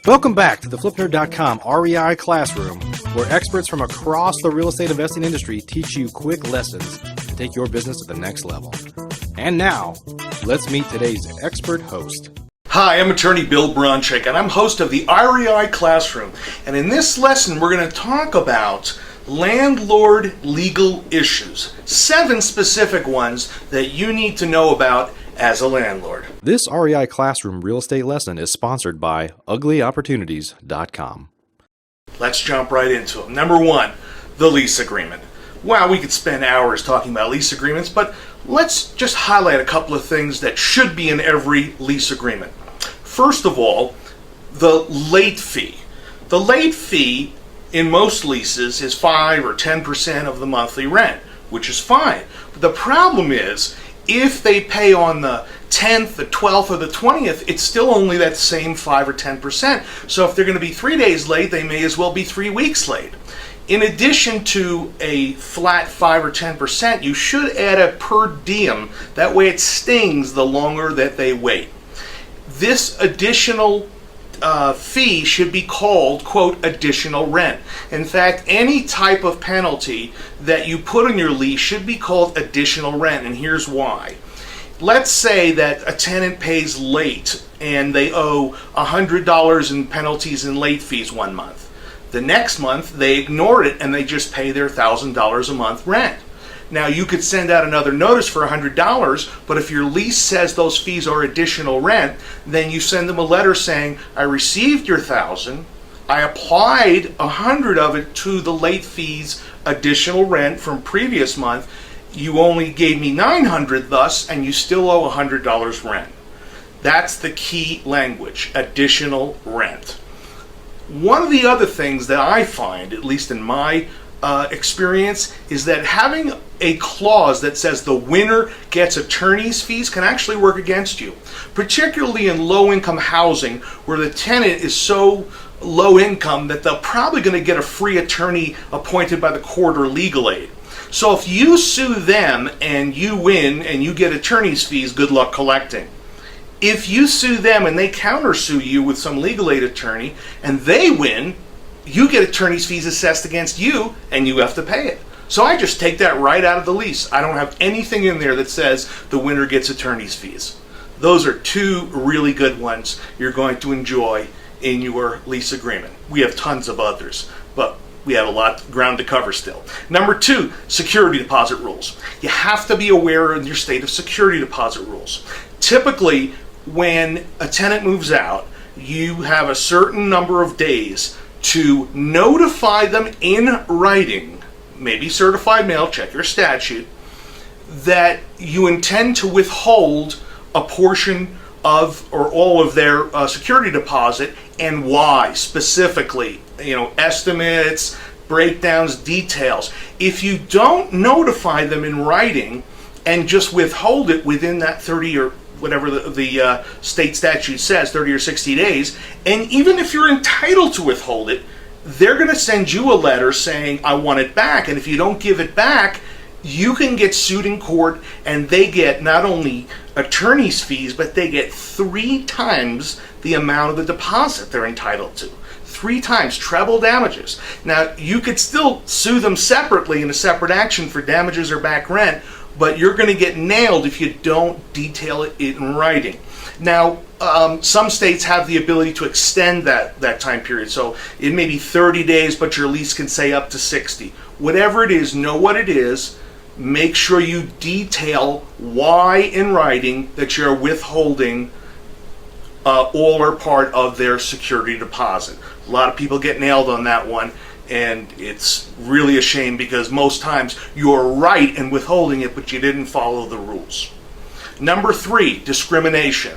Welcome back to the FlipNerd.com REI Classroom, where experts from across the real estate investing industry teach you quick lessons to take your business to the next level. And now, let's meet today's expert host. Hi, I'm attorney Bill Bronchick, and I'm host of the REI Classroom. And in this lesson, we're going to talk about landlord legal issues. 7 specific ones that you need to know about as a landlord. This REI Classroom real estate lesson is sponsored by uglyopportunities.com. Let's jump right into them. Number 1, the lease agreement. Wow, we could spend hours talking about lease agreements, but let's just highlight a couple of things that should be in every lease agreement. First of all, the late fee. The late fee in most leases is 5 or 10% of the monthly rent, which is fine. But the problem is, if they pay on the 10th, the 12th, or the 20th, it's still only that same 5 or 10%. So if they're going to be 3 days late, they may as well be 3 weeks late. In addition to a flat 5 or 10%, you should add a per diem. That way it stings the longer that they wait. This additional fee should be called, quote, additional rent. In fact, any type of penalty that you put on your lease should be called additional rent, and here's why. Let's say that a tenant pays late and they owe $100 in penalties and late fees one month. The next month, they ignore it and they just pay their $1,000 a month rent. Now, you could send out another notice for $100, but if your lease says those fees are additional rent, then you send them a letter saying, I received your $1,000, I applied $100 of it to the late fees additional rent from previous month, you only gave me $900 thus, and you still owe $100 rent. That's the key language, additional rent. One of the other things that I find, at least in my experience, is that having a clause that says the winner gets attorney's fees can actually work against you, particularly in low-income housing where the tenant is so low income that they're probably going to get a free attorney appointed by the court or legal aid. So if you sue them and you win and you get attorney's fees, good luck collecting. If you sue them and they countersue you with some legal aid attorney and they win, you get attorney's fees assessed against you and you have to pay it. So I just take that right out of the lease. I don't have anything in there that says the winner gets attorney's fees. Those are 2 really good ones you're going to enjoy in your lease agreement. We have tons of others, but we have a lot of ground to cover still. Number 2, security deposit rules. You have to be aware of your state of security deposit rules. Typically, when a tenant moves out, you have a certain number of days to notify them in writing, maybe certified mail, check your statute, that you intend to withhold a portion of or all of their security deposit, and why specifically. Estimates, breakdowns, details. If you don't notify them in writing and just withhold it within that 30 or whatever the state statute says, 30 or 60 days, and even if you're entitled to withhold it, they're going to send you a letter saying, I want it back. And if you don't give it back, you can get sued in court, and they get not only attorney's fees, but they get 3 times the amount of the deposit they're entitled to. 3 times, treble damages. Now, you could still sue them separately in a separate action for damages or back rent, but you're going to get nailed if you don't detail it in writing. Now, some states have the ability to extend that time period, so it may be 30 days, but your lease can say up to 60. Whatever it is, know what it is. Make sure you detail why in writing that you're withholding all or part of their security deposit. A lot of people get nailed on that one, and it's really a shame because most times you're right in withholding it, but you didn't follow the rules. Number 3, discrimination.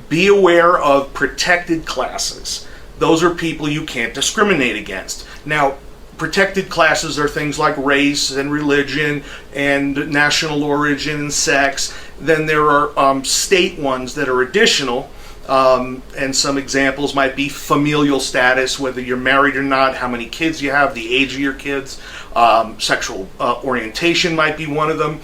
Be aware of protected classes. Those are people you can't discriminate against. Now, protected classes are things like race and religion and national origin and sex. Then there are state ones that are additional. And some examples might be familial status, whether you're married or not, how many kids you have, the age of your kids, sexual orientation might be one of them.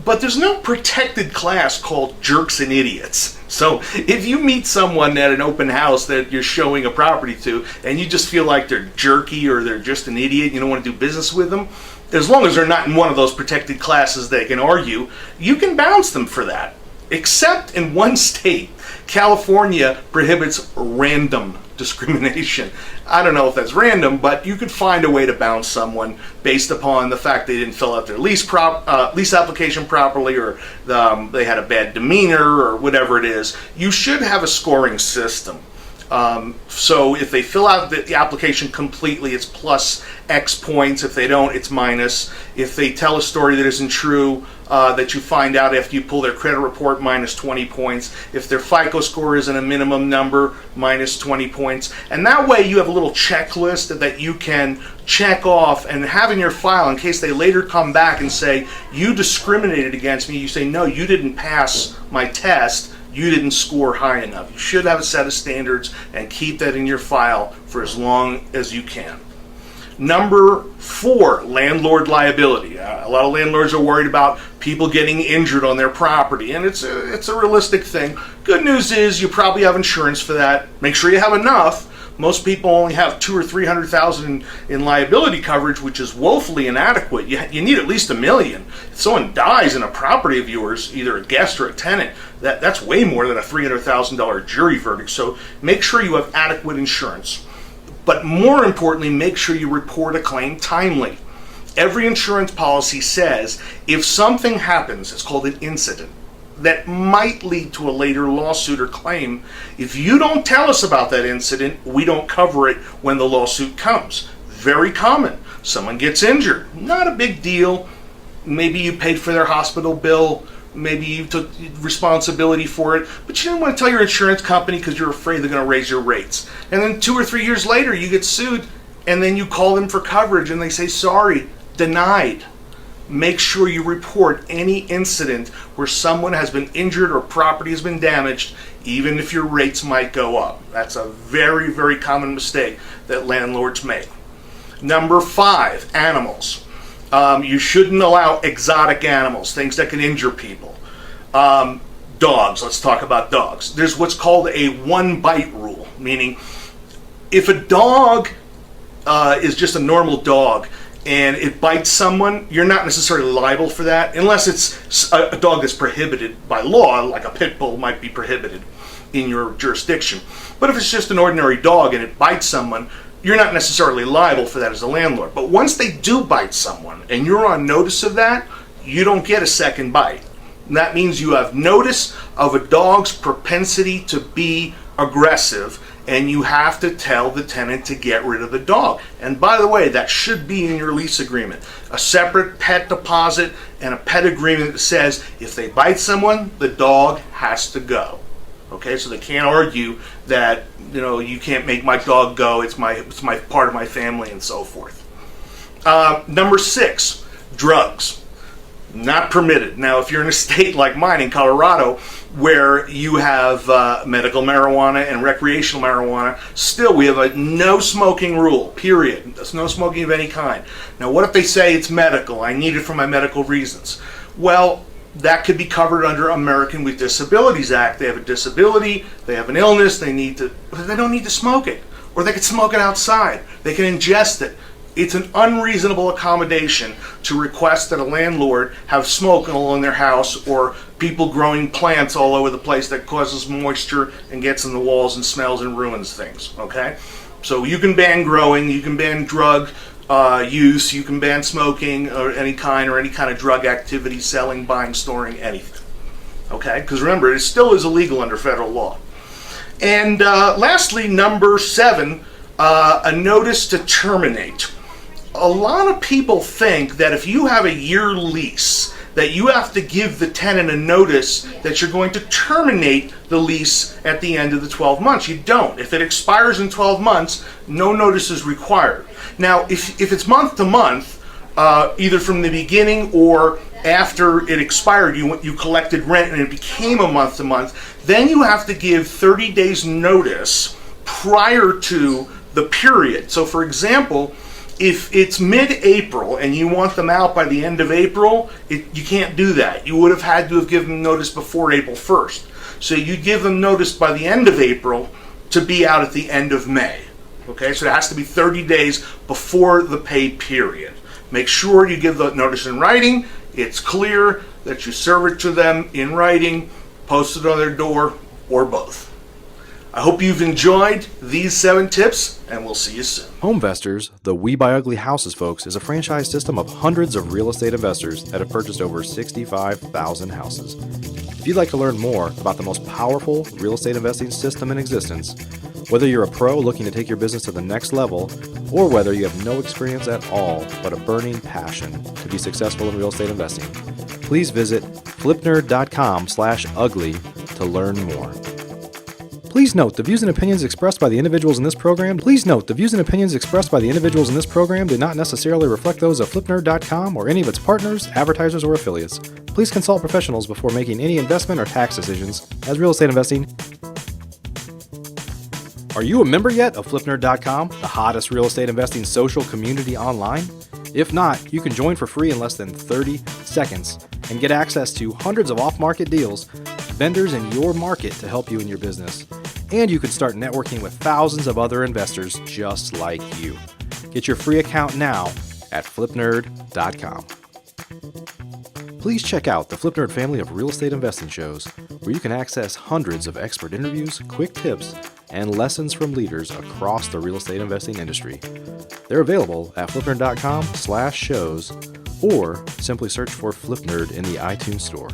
But there's no protected class called jerks and idiots. So if you meet someone at an open house that you're showing a property to and you just feel like they're jerky or they're just an idiot, you don't want to do business with them, as long as they're not in one of those protected classes that can argue, you can bounce them for that. Except in one state, California prohibits random discrimination. I don't know if that's random, but you could find a way to bounce someone based upon the fact they didn't fill out their lease application properly, or they had a bad demeanor, or whatever it is. You should have a scoring system. So if they fill out the application completely, it's plus X points. If they don't, it's minus. If they tell a story that isn't true, that you find out after you pull their credit report, minus 20 points. If their FICO score isn't a minimum number, minus 20 points. And that way you have a little checklist that you can check off and have in your file in case they later come back and say, you discriminated against me. You say, no, you didn't pass my test. You didn't score high enough. You should have a set of standards and keep that in your file for as long as you can. Number 4, landlord liability. A lot of landlords are worried about people getting injured on their property, and it's a realistic thing. Good news is you probably have insurance for that. Make sure you have enough. Most people only have $200,000 or $300,000 in liability coverage, which is woefully inadequate. You need at least $1 million. If someone dies in a property of yours, either a guest or a tenant, that's way more than a $300,000 jury verdict. So make sure you have adequate insurance. But more importantly, make sure you report a claim timely. Every insurance policy says if something happens, it's called an incident, that might lead to a later lawsuit or claim. If you don't tell us about that incident, we don't cover it when the lawsuit comes. Very common. Someone gets injured. Not a big deal. Maybe you paid for their hospital bill. Maybe you took responsibility for it, but you didn't want to tell your insurance company because you're afraid they're going to raise your rates. And then 2 or 3 years later, you get sued, and then you call them for coverage, and they say, sorry, denied. Make sure you report any incident where someone has been injured or property has been damaged, even if your rates might go up. That's a very, very common mistake that landlords make. Number 5, animals. You shouldn't allow exotic animals, things that can injure people. Dogs, let's talk about dogs. There's what's called a one-bite rule, meaning if a dog is just a normal dog and it bites someone, you're not necessarily liable for that, unless it's a dog that's prohibited by law, like a pit bull might be prohibited in your jurisdiction. But if it's just an ordinary dog and it bites someone, you're not necessarily liable for that as a landlord. But once they do bite someone and you're on notice of that, you don't get a second bite. And that means you have notice of a dog's propensity to be aggressive, and you have to tell the tenant to get rid of the dog. And by the way, that should be in your lease agreement. A separate pet deposit and a pet agreement that says if they bite someone, the dog has to go. Okay, so they can't argue that, you can't make my dog go, it's my part of my family, and so forth. Number 6, drugs. Not permitted. Now, if you're in a state like mine in Colorado, where you have medical marijuana and recreational marijuana, still we have a no smoking rule, period. There's no smoking of any kind. Now, what if they say it's medical? I need it for my medical reasons. Well, that could be covered under American with Disabilities Act. They have a disability, they have an illness, but they don't need to smoke it. Or they could smoke it outside. They can ingest it. It's an unreasonable accommodation to request that a landlord have smoke along their house, or people growing plants all over the place that causes moisture and gets in the walls and smells and ruins things, okay? So you can ban growing, you can ban drug use, you can ban smoking or any kind of drug activity, selling, buying, storing, anything. Okay? Because remember, it still is illegal under federal law. And lastly, number 7, a notice to terminate. A lot of people think that if you have a year lease, that you have to give the tenant a notice that you're going to terminate the lease at the end of the 12 months. You don't. If it expires in 12 months, no notice is required. Now, if it's month to month, either from the beginning or after it expired, you collected rent and it became a month to month, then you have to give 30 days notice prior to the period. So for example, If it's mid-April and you want them out by the end of April, you can't do that. You would have had to have given them notice before April 1st. So you give them notice by the end of April to be out at the end of May. Okay, so it has to be 30 days before the pay period. Make sure you give the notice in writing. It's clear that you serve it to them in writing, post it on their door, or both. I hope you've enjoyed these 7 tips, and we'll see you soon. Homevestors, the We Buy Ugly Houses folks, is a franchise system of hundreds of real estate investors that have purchased over 65,000 houses. If you'd like to learn more about the most powerful real estate investing system in existence, whether you're a pro looking to take your business to the next level, or whether you have no experience at all but a burning passion to be successful in real estate investing, please visit flipnerd.com/ugly to learn more. Please note, the views and opinions expressed by the individuals in this program do not necessarily reflect those of flipnerd.com or any of its partners, advertisers, or affiliates. Please consult professionals before making any investment or tax decisions, as real estate investing. Are you a member yet of flipnerd.com, the hottest real estate investing social community online? If not, you can join for free in less than 30 seconds and get access to hundreds of off-market deals, vendors in your market to help you in your business. And you can start networking with thousands of other investors just like you. Get your free account now at flipnerd.com. Please check out the Flipnerd family of real estate investing shows, where you can access hundreds of expert interviews, quick tips, and lessons from leaders across the real estate investing industry. They're available at flipnerd.com/shows, or simply search for Flipnerd in the iTunes Store.